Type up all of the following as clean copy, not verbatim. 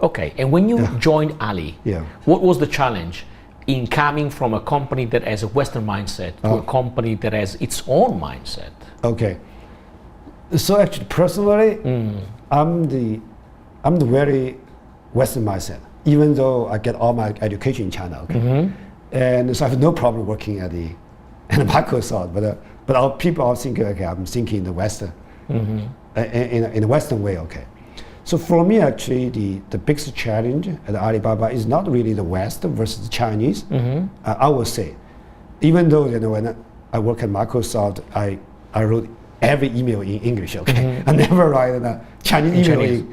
Okay, and when you joined Ali, what was the challenge in coming from a company that has a Western mindset to a company that has its own mindset? Okay, so actually personally, I'm the very Western mindset, even though I get all my education in China, okay? And so I have no problem working at Microsoft, but our people are thinking, okay, I'm thinking in the Western, in a Western way, okay? So for me, actually, the biggest challenge at Alibaba is not really the West versus the Chinese. I would say, even though when I work at Microsoft, I wrote every email in English. Okay, I never write a Chinese email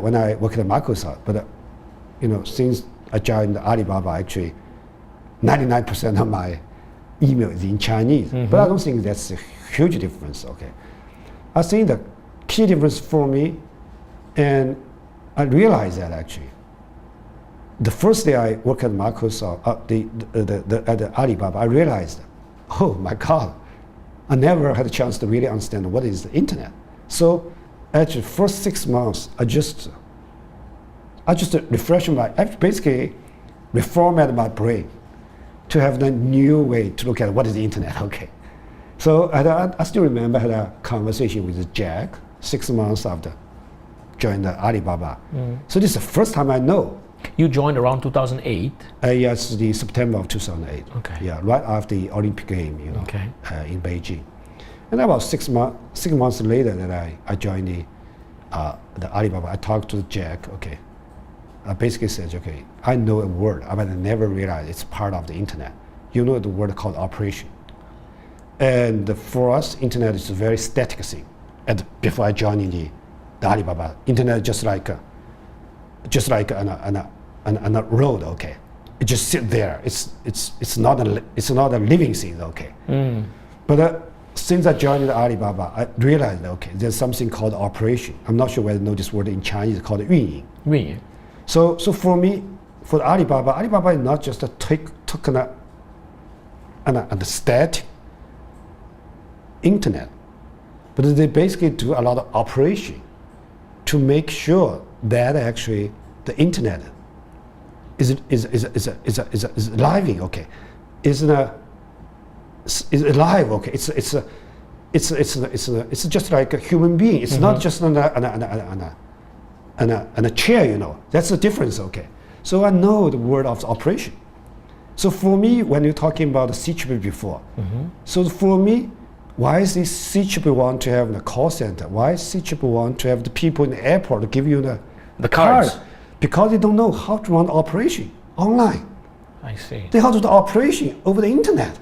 when I work at Microsoft. But since I joined Alibaba, actually, 99% of my email is in Chinese. But I don't think that's a huge difference. Okay, I think the key difference for me. And I realized that actually, the first day I worked at Microsoft, at Alibaba, I realized, oh my God, I never had a chance to really understand what is the internet. So actually, first 6 months, I just refreshed I basically reformatted my brain to have the new way to look at what is the internet. Okay, so I still remember I had a conversation with Jack 6 months after joined Alibaba. So this is the first time I know. You joined around 2008? Yes, the September of 2008. Okay. Yeah, right after the Olympic game, in Beijing. And about 6 months later that I joined the Alibaba, I talked to Jack, okay. I basically said, okay, I know a word, but I never realized it's part of the internet. You know the word called operation. And for us, internet is a very static thing. Before I joined the Alibaba, internet just like on a road, okay. It just sit there. It's not a living thing, okay. But since I joined Alibaba, I realized okay, there's something called operation. I'm not sure whether you know this word in Chinese. It's called 运营. 运营. So for me, for Alibaba is not just a took on a static internet, but they basically do a lot of operation to make sure that actually the internet is living, okay, is alive, okay. It's just like a human being. It's not just on a chair, That's the difference, okay. So I know the word of operation. So for me, when you're talking about the CHP before, so for me, why is this CHP want to have the call center? Why is CHP want to have the people in the airport to give you the cards? Card? Because they don't know how to run operation online. I see. They have to do the operation over the internet.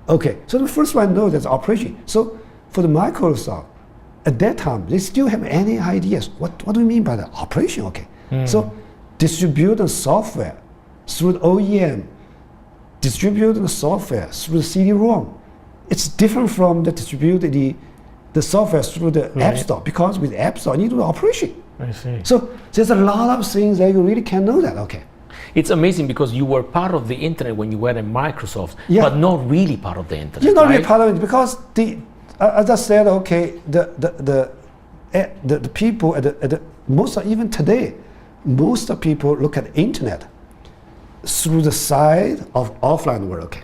Okay, so the first one knows that's operation. So for the Microsoft, at that time, they still have any ideas. What do we mean by the operation? Okay, so distribute the software through the OEM, distribute the software through the CD-ROM. It's different from the distribute the software through the App Store, because with App Store, you need to do operation. I see. So there's a lot of things that you really can't know that, okay. It's amazing because you were part of the internet when you were at Microsoft, but not really part of the internet. You're not really part of it because as I said, okay, the people even today, most of people look at the internet through the side of offline world, okay.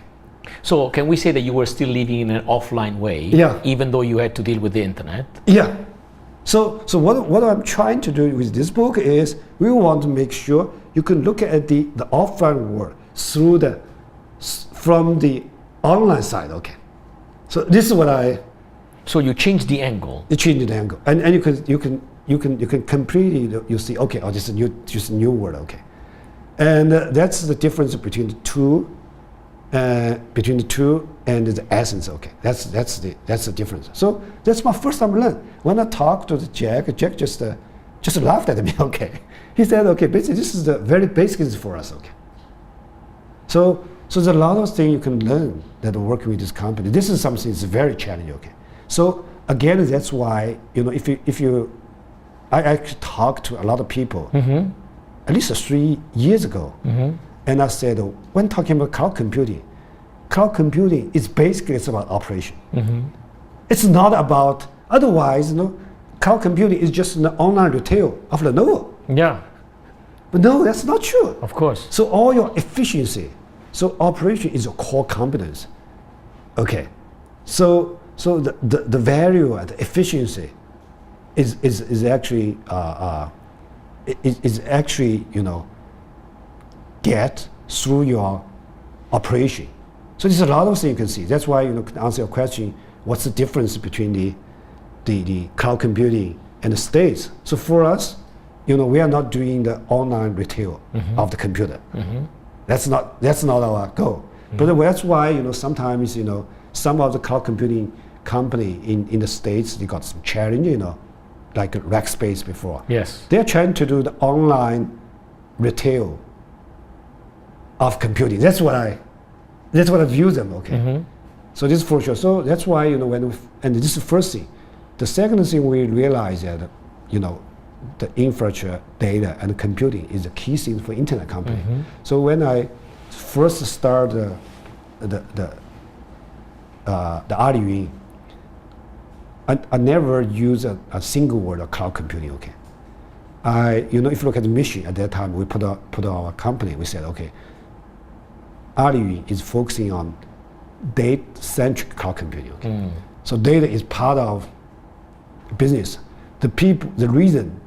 So can we say that you were still living in an offline way, even though you had to deal with the internet? Yeah. So what I'm trying to do with this book is we want to make sure you can look at the offline world from the online side, okay. So this is what So you changed the angle. You change the angle, and you can completely you see, okay, oh, this is a new world, okay. And that's the difference between the two and the essence, okay. That's the difference. So that's my first time learn. When I talked to Jack just laughed at me, okay. He said, okay, basically this is the very basic for us, okay. So there's a lot of things you can learn that working with this company. This is something that's very challenging, okay. So again, that's why I actually talked to a lot of people, at least 3 years ago, and I said, when talking about cloud computing is basically it's about operation. It's not about otherwise. Cloud computing is just an online retail of Lenovo. Yeah. But no, that's not true. Of course. So all your efficiency, so operation is your core competence. Okay, so the value and the efficiency is actually is actually get through your operation. So there's a lot of things you can see. That's why to answer your question, what's the difference between the cloud computing and the states? So for us, we are not doing the online retail of the computer. That's not our goal. But that's why sometimes some of the cloud computing company in the states, they got some challenge, like Rackspace before. Yes. They're trying to do the online retail of computing. That's what I view them. Okay. So this is for sure. So that's why and this is the first thing. The second thing we realize that the infrastructure, data, and computing is the key thing for internet company. So when I first started the Aliyun, I never use a single word of cloud computing. Okay, if you look at the mission at that time, we put our company. We said, okay, Aliyun is focusing on data-centric cloud computing. Okay, so data is part of business. The reason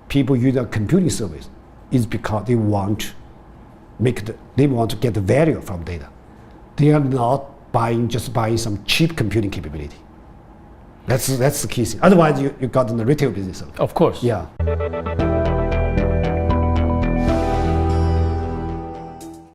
people use a computing service is because they want to get the value from data. They are not just buying some cheap computing capability. That's the key thing. Otherwise, you got in the retail business. Of course. Yeah.